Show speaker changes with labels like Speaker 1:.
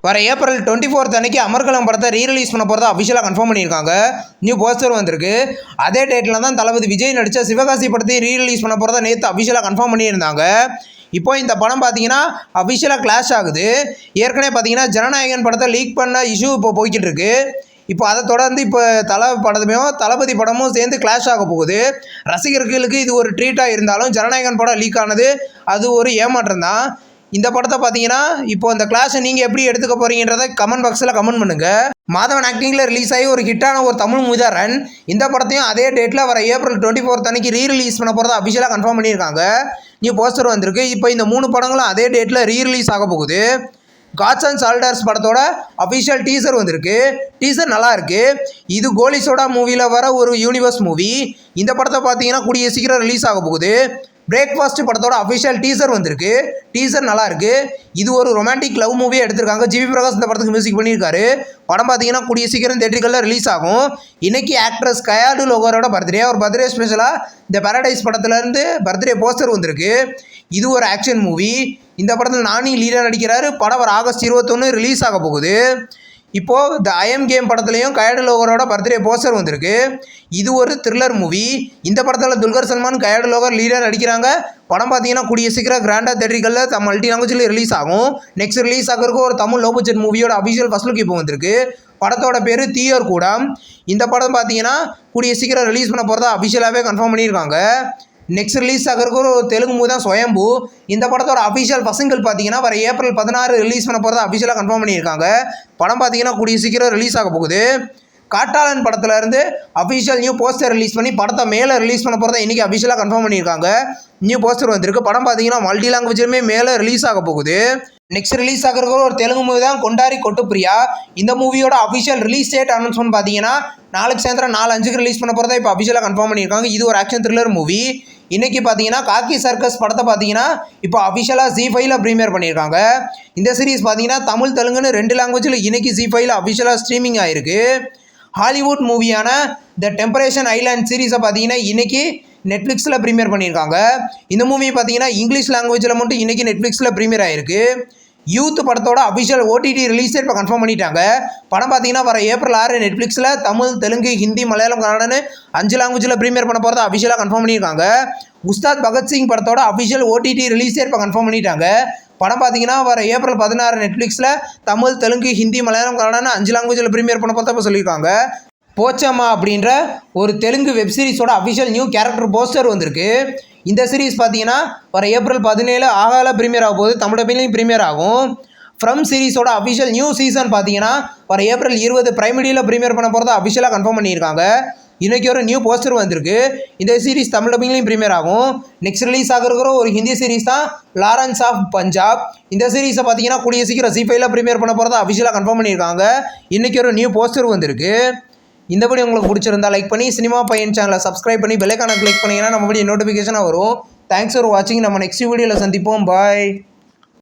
Speaker 1: வர ஏப்ரல் 24 அன்னைக்கு அமர்கலம் படத்தை ரீரிலீஸ் பண்ண போகிறதா அஃபிஷியலாக கன்ஃபார்ம் பண்ணியிருக்காங்க. நியூ போஸ்டர் வந்திருக்கு. அதே டேட்டில் தான் தளபதி விஜய் நடித்த சிவகாசி படத்தை ரீரிலீஸ் பண்ண போகிறதா நேற்று அஃபிஷியலாக கன்ஃபார்ம் பண்ணியிருந்தாங்க. இப்போ இந்த படம் பார்த்தீங்கன்னா அஃபிஷியலாக கிளாஷ் ஆகுது. ஏற்கனவே பார்த்தீங்கன்னா ஜனநாயகன் படத்தை லீக் பண்ண இஷ்யூ இப்போ போய்கிட்டு இருக்கு. இப்போ அதை தொடர்ந்து இப்போ தளபதி படமும் சேர்ந்து கிளாஷ் ஆக போகுது. ரசிகர்களுக்கு இது ஒரு ட்ரீட்டாக இருந்தாலும் ஜனநாயகன் படம் லீக் ஆனது அது ஒரு ஏமாற்றம் தான். இந்த படத்தை பார்த்தீங்கன்னா இப்போ இந்த கிளாஸை நீங்கள் எப்படி எடுத்துக்க போகிறீங்கன்றதை கமெண்ட் பாக்ஸில் கமெண்ட் பண்ணுங்கள். மாதவன் ஆக்டிங்கில் ரிலீஸ் ஆகி ஒரு ஹிட்டான ஒரு தமிழ் மூவி தான் ரன். இந்த படத்தையும் அதே டேட்டில் வர ஏப்ரல் 24 அன்னைக்கு ரீரிலீஸ் பண்ண போகிறதா அஃபிஷியலாக கன்ஃபார்ம் பண்ணியிருக்காங்க. நியூ போஸ்டர் வந்திருக்கு. இப்போ இந்த 3 படங்களும் அதே டேட்டில் ரீரிலீஸ் ஆக போகுது. காட்ஸ் அண்ட் சால்டர்ஸ் படத்தோட அஃபிஷியல் டீசர் வந்திருக்கு. டீசர் நல்லா இருக்கு. இது கோலிசோடா மூவியில் வர ஒரு யூனிவர்ஸ் மூவி. இந்த படத்தை பார்த்தீங்கன்னா கூடிய சீக்கிரம் ரிலீஸ் ஆக போகுது. பிரேக்ஃபாஸ்ட் படத்தோட அஃபிஷியல் டீசர் வந்திருக்கு. டீசர் நல்லா இருக்கு. இது ஒரு ரொமான்டிக் லவ் மூவியாக எடுத்திருக்காங்க. ஜிவி பிரகாஷ் இந்த படத்துக்கு மியூசிக் பண்ணியிருக்காரு. படம் பார்த்தீங்கன்னா கூடிய சீக்கிரம் தியேட்டர்களில் ரிலீஸ் ஆகும். இன்னைக்கு ஆக்ட்ரஸ் கயாடு லோகரோட பர்த்டே. ஒரு பர்த்டே ஸ்பெஷலாக இந்த பேரடைஸ் படத்துலேருந்து பர்த்டே போஸ்டர் வந்திருக்கு. இது ஒரு ஆக்ஷன் மூவி. இந்த படத்தில் நானி லீடர் நடிக்கிறாரு. படம் வர ஆகஸ்ட் 21 ரிலீஸ் ஆக போகுது. இப்போது த ஐஎம் கேம் படத்துலையும் கயாடு லோகரோட பர்த்டே போஸ்டர் வந்திருக்கு. இது ஒரு த்ரில்லர் மூவி. இந்த படத்தில் துல்கர் சல்மான் கயாடு லோகர் லீடர் நடிக்கிறாங்க. படம் பார்த்தீங்கன்னா கூடிய சீக்கிரம் கிராண்டாக தேட்டரிகளில் மல்டி லாங்குவேஜில் ரிலீஸ் ஆகும். நெக்ஸ்ட் ரிலீஸ் ஆகிறதுக்கு ஒரு தமிழ் லோ பட்ஜெட் மூவியோட அஃபிஷியல் ஃபர்ஸ்ட் லுக் இப்போ வந்திருக்கு. படத்தோட பேர் தீயோர் கூடம். இந்த படம் பார்த்தீங்கன்னா கூடிய சீக்கிரம் ரிலீஸ் பண்ண போகிறதா அஃபிஷியலாகவே கன்ஃபார்ம் பண்ணியிருக்காங்க. நெக்ஸ்ட் ரிலீஸ் ஆகிறதுக்கு ஒரு தெலுங்கு மூவி தான் ஸ்வயம்பு. இந்த படத்தோட அஃபிஷியல் பசங்கள் பார்த்தீங்கன்னா வர ஏப்ரல் 16 ரிலீஸ் பண்ண போகிறதா அஃபிஷியலாக கன்ஃபார்ம் பண்ணியிருக்காங்க. படம் பார்த்தீங்கன்னா கூடிய சீக்கிரம் ரிலீஸ் ஆக போகுது. காட்டாளன் படத்தில் இருந்து அஃபிஷியல் நியூ போஸ்டர் ரிலீஸ் பண்ணி படத்தை மேலே ரிலீஸ் பண்ண போகிறதா இன்றைக்கி அஃபிஷியலாக கன்ஃபார்ம் பண்ணியிருக்காங்க. நியூ போஸ்டர் வந்திருக்கு. படம் பார்த்தீங்கன்னா மல்டி லாங்குவேஜுமே மேலே ரிலீஸ் ஆக போகுது. நெக்ஸ்ட் ரிலீஸ் ஆகிறதுக்கு ஒரு தெலுங்கு மூவி தான் கொண்டாரி கொட்டுப்பிரியா. இந்த மூவியோட அஃபிஷியல் ரிலீஸ் டேட் அனௌன்ஸ்மெண்ட் பார்த்தீங்கன்னா நாளைக்கு சாயந்தரம் 4:05 ரிலீஸ் பண்ண போகிறதா இப்போ அஃபிஷியலாக கன்ஃபார்ம் பண்ணியிருக்காங்க. இது ஒரு ஆக்ஷன் த்ரில்லர் மூவி. இன்றைக்கி பார்த்தீங்கன்னா காக்கி சர்க்கஸ் படத்தை பார்த்தீங்கன்னா இப்போ அஃபிஷியலாக ZEE5ல ப்ரீமியர் பண்ணியிருக்காங்க. இந்த சீரிஸ் பார்த்தீங்கன்னா தமிழ் தெலுங்குன்னு 2 லாங்குவேஜில் இன்றைக்கி ZEE5ல அஃபிஷியலாக ஸ்ட்ரீமிங் ஆகிருக்கு. ஹாலிவுட் மூவியான த டெம்பரேஷன் ஐலாண்ட் சீரீஸை பார்த்தீங்கன்னா இன்றைக்கி நெட்ஃப்ளிக்ஸில் ப்ரீமியர் பண்ணியிருக்காங்க. இந்த மூவி பார்த்தீங்கன்னா இங்கிலீஷ் லாங்குவேஜில் மட்டும் இன்றைக்கி நெட்ஃப்ளிக்ஸில் ப்ரீமியர் ஆகிருக்கு. யூத் படத்தோட அஃபிஷியல் OTT ரிலீஸ் டேட் இப்போ கன்ஃபார்ம் பண்ணிட்டாங்க. படம் பார்த்தீங்கன்னா வர ஏப்ரல் 6 நெட்ஃப்ளிக்ஸில் தமிழ் தெலுங்கு ஹிந்தி மலையாளம் கன்னடன்னு 5 லாங்குவேஜில் ப்ரீமியர் பண்ண போகிறத அஃபிஷியலாக கன்ஃபார்ம் பண்ணியிருக்காங்க. உஸ்தாத் பகத்சிங் படத்தோட அஃபிஷியல் OTT ரிலீஸ் டேட் இப்போ கன்ஃபார்ம் பண்ணிட்டாங்க. படம் பார்த்தீங்கன்னா வர ஏப்ரல் 16 நெட்ஃப்ளிக்ஸில் தமிழ் தெலுங்கு ஹிந்தி மலையாளம் கன்னடன்னு 5 லாங்குவேஜில் ப்ரீமியர் பண்ண போகிறத இப்போ சொல்லியிருக்காங்க. போச்சம்மா அப்படின்ற ஒரு தெலுங்கு வெப் சீரிஸோட அஃபிஷியல் நியூ கேரக்டர் போஸ்டர் வந்திருக்கு. இந்த சீரிஸ் பார்த்தீங்கன்னா வர ஏப்ரல் 17 ஆகால ப்ரீமியர் ஆக போகுது. தமிழ் டப்பிலையும் ப்ரீமியர் ஆகும். ஃப்ரம் சீரிஸோட அஃபிஷியல் நியூ சீசன் பார்த்தீங்கன்னா வர ஏப்ரல் 20 பிரைம் வீடியோவில் ப்ரீமியர் பண்ண போகிறத அஃபிஷியலாக கன்ஃபார்ம் பண்ணியிருக்காங்க. இன்றைக்கி ஒரு நியூ போஸ்டர் வந்திருக்கு. இந்த சீரிஸ் தமிழ் டப்பிங்லையும் ப்ரீமியர் ஆகும். நெக்ஸ்ட் ரிலீஸ் ஆகிற ஒரு ஹிந்தி சீரிஸ் தான் லாரன்ஸ் ஆஃப் பஞ்சாப். இந்த சீரிஸை பார்த்தீங்கன்னா கூடிய சீக்கிரம் ZEE5ல ப்ரீமியர் பண்ண போகிறத அஃபிஷியலாக கன்ஃபார்ம் பண்ணியிருக்காங்க. இன்றைக்கி ஒரு நியூ போஸ்டர் வந்திருக்கு. இந்த வீடியோ உங்களுக்கு பிடிச்சிருந்தா லைக் பண்ணி சினிமா பையன் சேனலை சப்ஸ்கிரைப் பண்ணி பெல் ஐகானை கிளிக் பண்ணிங்கன்னா நம்ம வீடியோ நோட்டிஃபிகேஷனாக வரும். தேங்க்ஸ் ஃபார் வாட்சிங். நம்ம நெக்ஸ்ட் வீடியோவில் சந்திப்போம். பாய்.